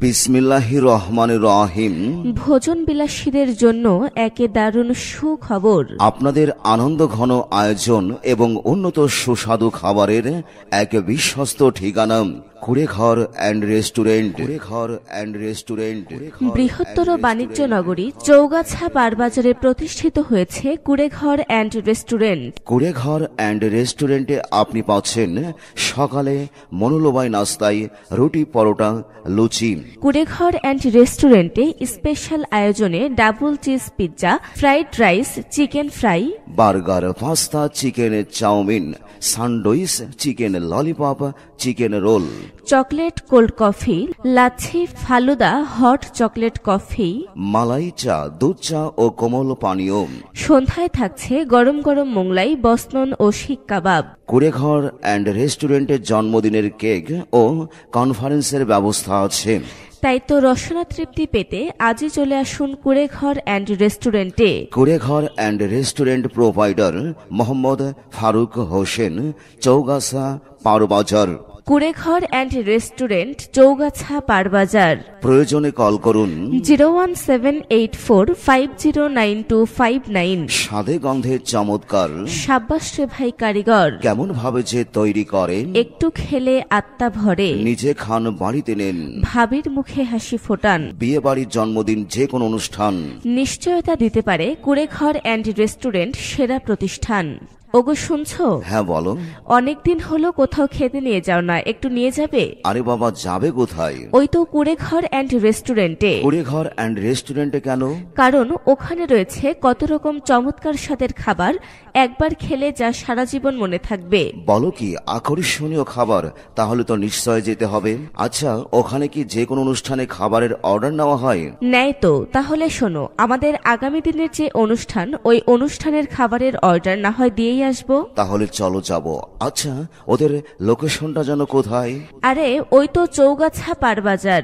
বিসমিল্লাহির রহমানির রহিম। ভোজন বিলাসীদের জন্য একে দারুণ সুখবর। আপনাদের আনন্দ ঘন আয়োজন এবং উন্নত সুস্বাদু খাবারের এক বিশ্বস্ত ঠিকানা কুড়েঘর অ্যান্ড রেস্টুরেন্ট। বৃহত্তর বাণিজ্য নগরী চৌগাছা বারবাজারে প্রতিষ্ঠিত হয়েছে Kureghar and restaurant. Kureghar and রেস্টুরেন্টে আপনি পাচ্ছেন সকালে মনোলোবায় নাস্তায় রুটি, পরোটা, লুচি। কুড়েঘর অ্যান্ড রেস্টুরেন্টে স্পেশাল আয়োজনে double cheese pizza, fried rice, chicken fry, burger, pasta, chicken chowmein, sandwich, chicken lollipop, chicken roll, chocolate cold coffee, lassi, falooda, hot chocolate coffee, মালাই চা, দুধ চা ও কোমল পানীয়। সন্ধ্যায় থাকছে গরম গরম মোংলাই, বসনন ও শিক কাবাব। কুড়েঘর অ্যান্ড রেস্টুরেন্টের জন্মদিনের কেক ও কনফারেন্সের ব্যবস্থা আছে। তাই তো রসনা তৃপ্তি পেতে আজই চলে আসুন কুড়েঘর অ্যান্ড রেস্টুরেন্টে। Kureghar and restaurant provider Mohammad Faruk Hossain, Chougachha Parbazar. Kureghar and restaurant, Chougachha Parbazar. প্রয়োজনে কল করুন 01784509259। স্বাদে গন্ধে চমৎকার, সাব্বাস রে ভাই কারিগর। কেমন ভাবে যে তৈরি করেন, একটু খেলে আত্মা ভরে। নিজে খান, বাড়িতে নেন, ভাবির মুখে হাসি ফোটান। বিয়ে বাড়ির, জন্মদিন, যে কোনো অনুষ্ঠান নিশ্চয়তা দিতে পারে কুড়েঘর অ্যান্ড রেস্টুরেন্ট সেরা প্রতিষ্ঠান। ওগো শুনছো? হ্যাঁ বলো। অনেকদিন হলো কোথাও খেতে নিয়ে যাও না, একটু নিয়ে যাবে? আরে বাবা, যাবে কোথায়? ওই তো কুড়েঘর অ্যান্ড রেস্টুরেন্টে। কুড়েঘর অ্যান্ড রেস্টুরেন্টে কেন? কারণ ওখানে রয়েছে কত রকম চমৎকার স্বাদের খাবার, একবার খেলে যা সারা জীবন মনে থাকবে। বলো কি, আকর্ষণীয় খাবার? তাহলে তো নিশ্চয় যেতে হবে। আচ্ছা, ওখানে কি যে কোনো অনুষ্ঠানে খাবারের অর্ডার নেওয়া হয়? নেয় তো। তাহলে শোনো, আমাদের আগামী দিনের যে অনুষ্ঠান, ওই অনুষ্ঠানের খাবারের অর্ডার না হয় দিয়েই আসবো। তাহলে চলো যাব। আচ্ছা, ওদের লোকেশনটা যেন কোথায়? আরে ওই তো চৌগাছা পারবাজার।